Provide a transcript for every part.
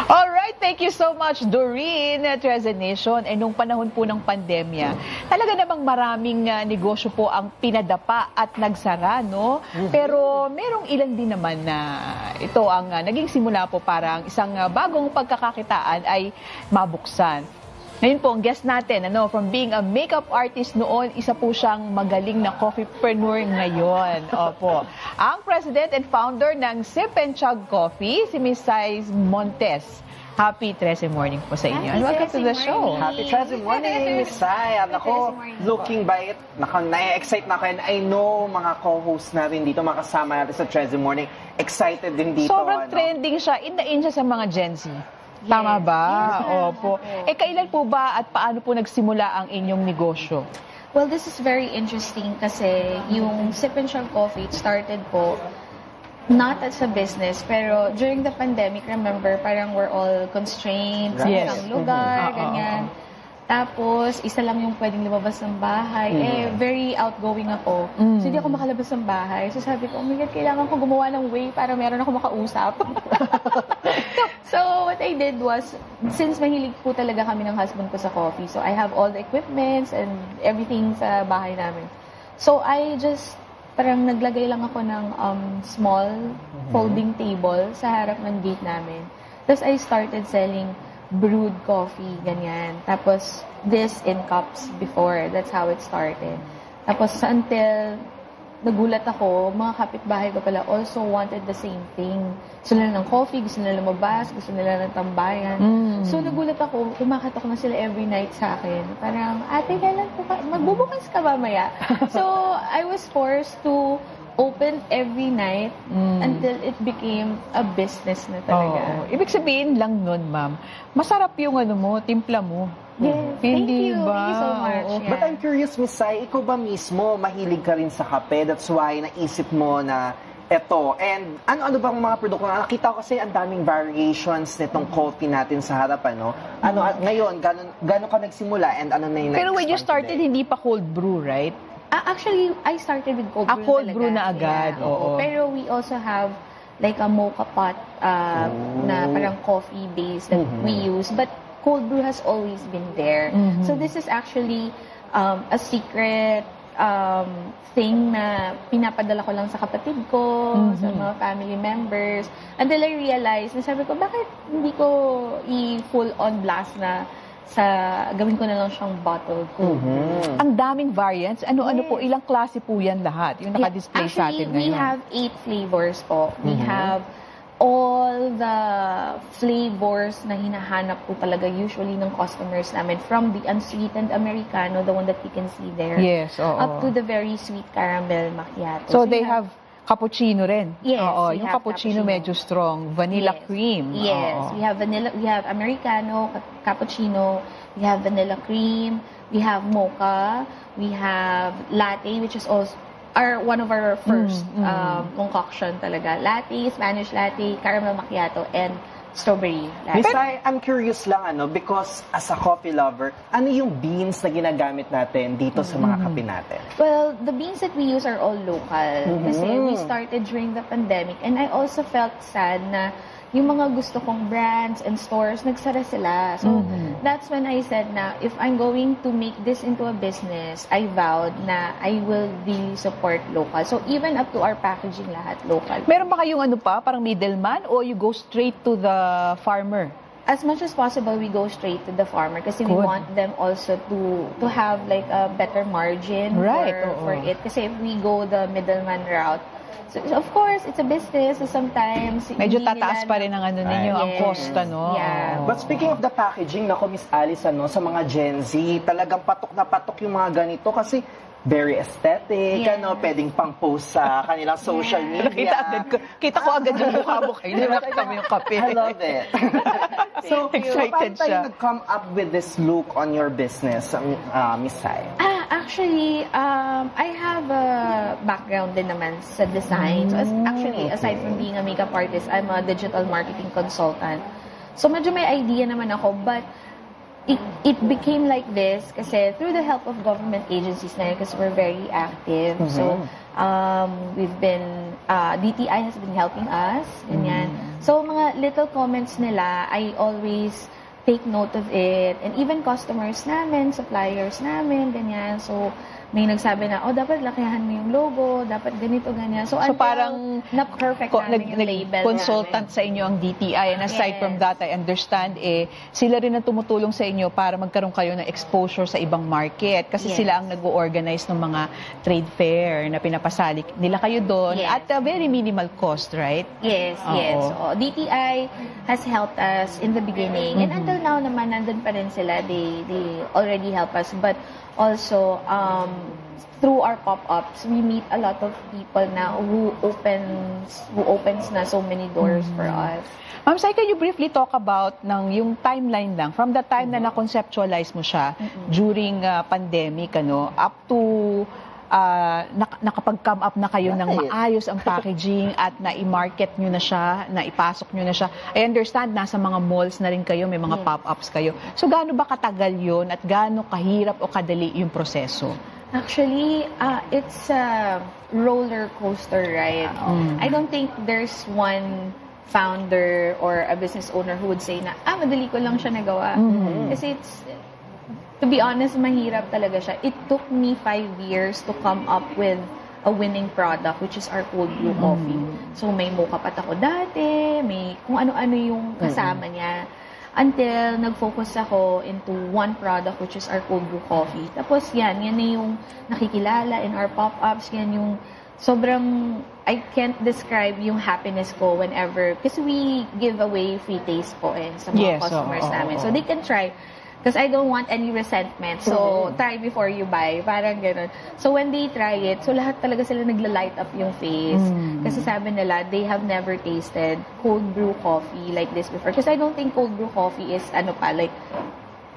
Alright, thank you so much, Doreen Trezenation. Nung panahon po ng pandemya, talaga namang maraming negosyo po ang pinadapa at nagsara, no? Pero merong ilan din naman na ito ang naging simula po para ang isang bagong pagkakakitaan ay mabuksan. Ngayon po, ang guest natin, from being a makeup artist noon, isa po siyang magaling na coffeepreneur ngayon. Opo. Ang president and founder ng Sip and Chug Coffee, si Miss Sais Montes. Happy Trese morning po sa inyo. And welcome to the show. Happy Trese morning, Miss Sai. Ako, looking by it, na-excite na ako. And I know mga co-hosts natin dito, mga kasama natin sa Trese morning, excited din dito. Sobrang trending siya, in siya sa mga Gen Z. Tama ba? Yes. Opo. Kailan po ba at paano po nagsimula ang inyong negosyo? Well, this is very interesting kasi yung Sip and Chug Coffee started po not as a business, pero during the pandemic, remember, parang we're all constrained sa isang lugar, ganyan. Tapos, isa lang yung pwedeng lumabas ng bahay. Very outgoing ako. So, hindi ako makalabas ng bahay. So, sabi ko, oh my God, kailangan ko gumawa ng way para meron ako makausap. So, what I did was, since mahilig po talaga kami ng husband ko sa coffee, so I have all the equipments and everything sa bahay namin. So, I just, parang naglagay lang ako ng small folding table sa harap ng gate namin. Tapos, I started selling brewed coffee, ganyan. Tapos, this in cups before. That's how it started. Tapos, until nagulat ako, mga kapitbahay ko pala also wanted the same thing. Gusto nila ng coffee, gusto nila lumabas, gusto nila ng tambayan. So, nagulat ako, kumakatok na sila every night sa akin. Parang, ate, kailan po ka? Magbubukas ka mamaya. So, I was forced to open every night until it became a business na talaga. Ibig sabihin lang nun, ma'am, masarap yung timpla mo. Yes, thank you. Thank you so much. Yeah. But I'm curious, Miss Sai, ikaw ba mismo mahilig ka rin sa kape? That's why naisip mo na eto. And ano bang mga produkto? Nakita ko kasi ang daming variations nitong coffee natin sa harap, ano? Ngayon, gano'n ka nagsimula and ano na yung Pero when you started, hindi pa cold brew, right? Actually, I started with cold brew cold talaga. brew na agad, Yeah. oo. Pero we also have like a mocha pot na parang coffee-based that we use. But cold brew has always been there. So this is actually a secret thing na pinapadala ko lang sa kapatid ko, sa mga family members. Until I realized, na sabi ko, bakit hindi ko i-full on blast na gawin ko na lang siyang bottled cold brew. Ang daming variants. Ano-ano po, ilang klase po yan lahat? Yung naka-display sa atin Actually, ngayon. we have 8 flavors po. We have all the flavors na hinahanap po talaga usually ng customers namin, from the unsweetened Americano, the one that you can see there, Yes, oo. up to the very sweet caramel macchiato. So they have cappuccino rin. Yes, Oo, we yung have cappuccino cappuccino. medyo strong. Vanilla cream. Yes, Oo. we have vanilla, we have Americano, cappuccino, we have vanilla cream, we have mocha, we have latte, which is also one of our first concoction talaga. Latte, Spanish latte, caramel macchiato, and strawberry latte. Miss Sai, I'm curious lang, because as a coffee lover, ano yung beans na ginagamit natin dito sa mga kape natin? Well, the beans that we use are all local. Kasi we started during the pandemic, and I also felt sad na yung mga gusto kong brands and stores, nagsara sila. So, that's when I said na, if I'm going to make this into a business, I vowed na I will really support local. So, even up to our packaging, lahat local. Meron ba kayong parang middleman o you go straight to the farmer? As much as possible, we go straight to the farmer kasi we Good. want them also to have like a better margin for it. Kasi if we go the middleman route, so of course, it's a business. So sometimes, Medyo hindi tataas nila- pa rin ang ninyo, ang Yes. cost, no? Yeah. Oo. But speaking of the packaging, nako Miss Alice, sa mga Gen Z, talagang patok na patok yung mga ganito kasi very aesthetic, Yeah. pwedeng pang-post sa kanilang social media. Kita ko agad yung mukha mo kayo. Nakita mo yung kape. I love it. So, Excited paano tayo siya. nag-come up with this look on your business, Miss Sai? Actually, I have a background din naman sa design. So, actually, aside from being a makeup artist, I'm a digital marketing consultant. So, medyo may idea naman ako, but it became like this kasi through the help of government agencies na yun, kasi we're very active. So, We've been, DTI has been helping us. Ganyan. So, mga little comments nila, I always take note of it. And even customers namin, suppliers namin, ganyan. So, may nagsabi na, dapat lakihan mo yung logo, dapat ganito, ganyan. So parang na-perfect namin yung label consultant sa inyo ang DTI. And aside Yes. from that, I understand, sila rin ang tumutulong sa inyo para magkaroon kayo ng exposure sa ibang market. Kasi Yes. sila ang nag-organize ng mga trade fair na pinapasalik nila kayo doon Yes. at a very minimal cost, right? Yes, Oo. yes. So, DTI has helped us in the beginning. And until now naman, nandun pa rin sila. They already help us. But also, through our pop-ups, we meet a lot of people now who opens na so many doors for us. Ma'am Sai, can you briefly talk about yung timeline lang, from the time na na-conceptualize mo siya during pandemic, up to nakapag-come up na kayo ng maayos ang packaging at na-i-market nyo na siya, na-ipasok nyo na siya. I understand, nasa mga malls na rin kayo, may mga pop-ups kayo. So, gaano ba katagal yun at gaano kahirap o kadali yung proseso? Actually, it's a roller coaster ride. I don't think there's one founder or a business owner who would say na, madali ko lang siya nagawa. Kasi to be honest, mahirap talaga siya. It took me 5 years to come up with a winning product, which is our cold brew coffee. So, may mocha pat ako dati, may kung ano-ano yung kasama niya. Until nag-focus ako into one product, which is our cold brew coffee. Tapos yan na yung nakikilala in our pop-ups, yan yung sobrang, I can't describe yung happiness ko whenever, kasi we give away free taste po sa mga customers namin. So they can try. Because I don't want any resentment. So, try before you buy. Parang ganun. So, when they try it, so lahat talaga sila nagla-light up yung face. Kasi sabi nila, they have never tasted cold brew coffee like this before. Because I don't think cold brew coffee is,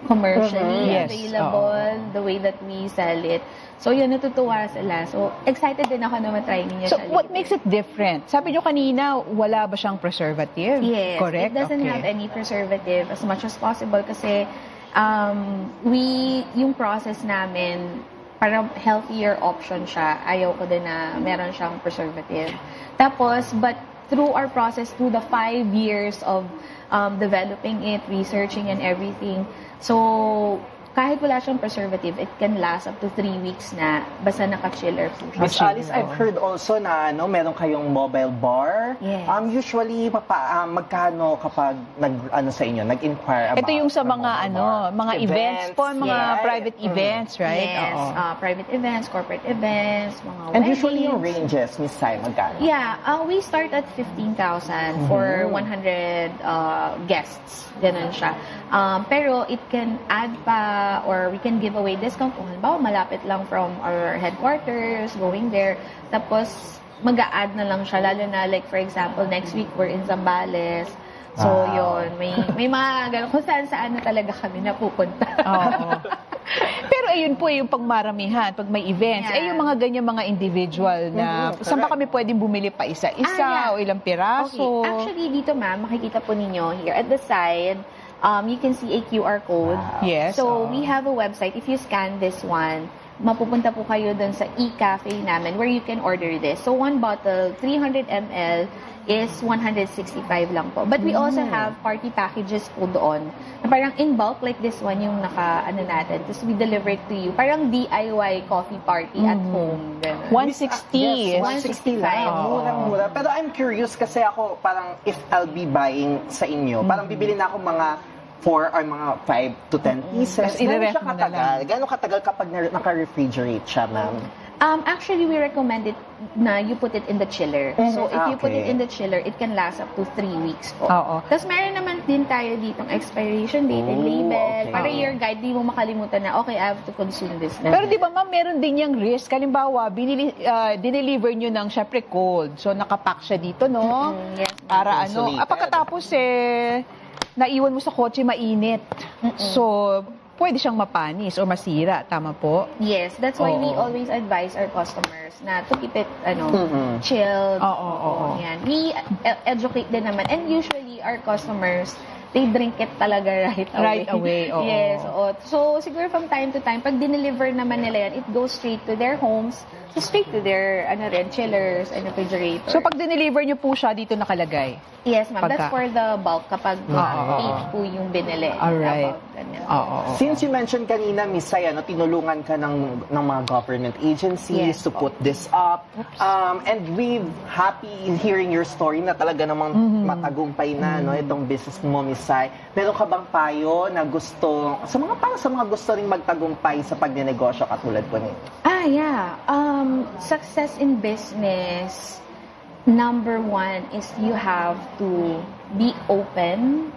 commercially available, the way that we sell it. So, yun, natutuwa sila. So, excited din ako na matry niya So, siya. what makes it different? Sabi nyo kanina, wala ba siyang preservative? Yes, Correct? it doesn't have any preservative as much as possible kasi yung process namin, parang healthier option siya. Ayaw ko din na meron siyang preservative. Tapos, but through our process, through the 5 years of developing it, researching and everything, so kahit wala siyang preservative, it can last up to 3 weeks na basta naka-chiller po siya. Miss Alice, I've heard also na meron kayong mobile bar. Yes. Usually, magkano kapag sa inyo, nag-inquire about Ito yung sa the mga mobile bar? mga events po, mga private events, right? Yes, Oo. private events, corporate events, mga And usually yung weddings. ranges, Miss Sai, magkano? Yeah, we start at 15,000 for 100 guests. Ganun siya. Pero it can add pa or we can give away discount kung halimbawa malapit lang from our headquarters, going there. Tapos mag-a-add na lang siya, lalo na like for example, next week we're in Zambales. So yun, may mga ganun, kung saan na talaga kami napupunta. Oo. Pero ayun po, yung pagmaramihan, pag may events, Yeah. yung mga ganyan mga individual na, saan ba kami pwedeng bumili pa isa-isa Yeah. o ilang piraso? Okay. Actually, dito ma'am, makikita po ninyo here at the side, you can see a QR code. Yes. So, we have a website. If you scan this one, mapupunta po kayo dun sa e-cafe namin where you can order this. So, one bottle, 300 ml, is 165 lang po. But we also have party packages po doon. Na parang in bulk, like this one, yung natin. Tapos we deliver it to you. Parang DIY coffee party at home. Ganun. 160. Yes, 160 lang. Oo. Murang-mura. Pero I'm curious kasi ako, parang if I'll be buying sa inyo, parang bibili na ako mga 4 or mga 5 to 10 pieces. Tapos i-ref siya mo na katagal? Gano'ng katagal kapag naka-refrigerate siya, ma'am? Actually, we recommend it na you put it in the chiller. So, if you put it in the chiller, it can last up to 3 weeks po. Oo. Tapos, meron naman din tayo ditong expiration date and label. Okay. Para your guide, di mo makalimutan na, okay, I have to consume this na. Pero di ba ma'am, meron din yung risk. Halimbawa, dineliver nyo ng syempre cold. So, nakapack siya dito, no? Yes. Para Insulated. pagkatapos naiwan mo sa kotse, mainit. So, pwede siyang mapanis o masira. Tama po? Yes, that's why we Oo. always advise our customers na to keep it chilled. Oo. Yan. We educate din naman. And usually, our customers, they drink it talaga right away. Right away, oo. Yes. Oo. So, siguro from time to time, pag dineliver naman nila yan, it goes straight to their homes. straight to their chillers and refrigerators. So pag dineliver nyo po siya, dito nakalagay? Yes, ma'am. That's Pagka- for the bulk kapag page po yung binili. Alright. About ganyan. Oo. Since you mentioned kanina, Miss Sai, tinulungan ka ng mga government agencies Yes, to put this up. And we're happy in hearing your story na talaga namang matagumpay na itong business mo, Miss Sai. Meron ka bang payo na gusto, para sa mga gusto ring magtagumpay sa pagnenegosyo katulad po nito? Yeah. Success in business, number one is you have to be open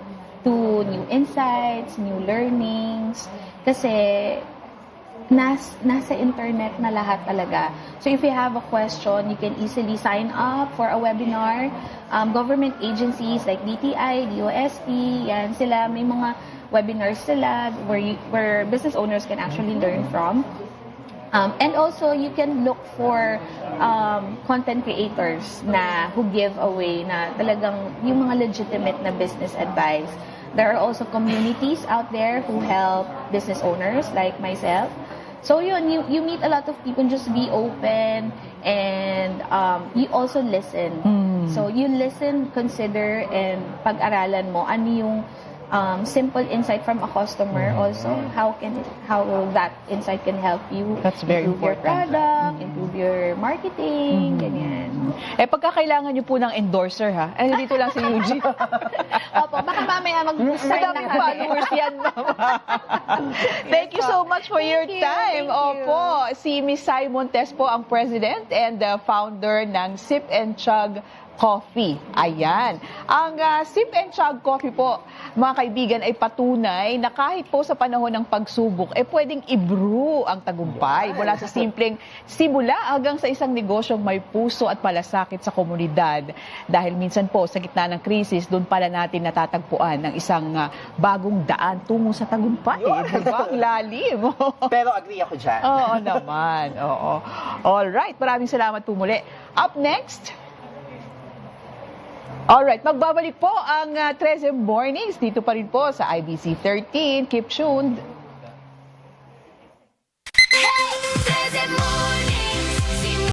to new insights, new learnings. Kasi nasa internet na lahat talaga. So if you have a question, you can easily sign up for a webinar. Government agencies like DTI, DOST, yan sila, may mga webinars sila where business owners can actually learn from. And also, you can look for content creators who give away na talagang yung mga legitimate na business advice. There are also communities out there who help business owners like myself. So yun, you meet a lot of people, just be open, and you also listen. So you listen, consider, and pag-aralan mo ano yung simple insight from a customer also, how that insight can help you That's very improve your important. product, improve your marketing, ganyan. Pagka kailangan nyo po ng endorser, ha? Dito lang si Eugene. Opo, baka mamaya mag-sign na Madaming kami. followers yan naman. Thank you so much for your Thank you, time. thank you. Opo, si Miss Sai Montes po ang president and the founder ng Sip and Chug Coffee. Ayan. Ang Sip and Chug Coffee po, mga kaibigan, ay patunay na kahit po sa panahon ng pagsubok, pwedeng i-brew ang tagumpay. Mula sa simpleng simula hanggang sa isang negosyong may puso at malasakit sa komunidad. Dahil minsan po, sa gitna ng krisis, doon pala natin natatagpuan ng isang bagong daan tungo sa tagumpay. Diba? Ang lalim. Pero agree ako dyan. Oo naman. Oo. Alright, maraming salamat po muli. Up next, alright, magbabalik po ang 13 Mornings dito pa rin po sa IBC 13. Keep tuned.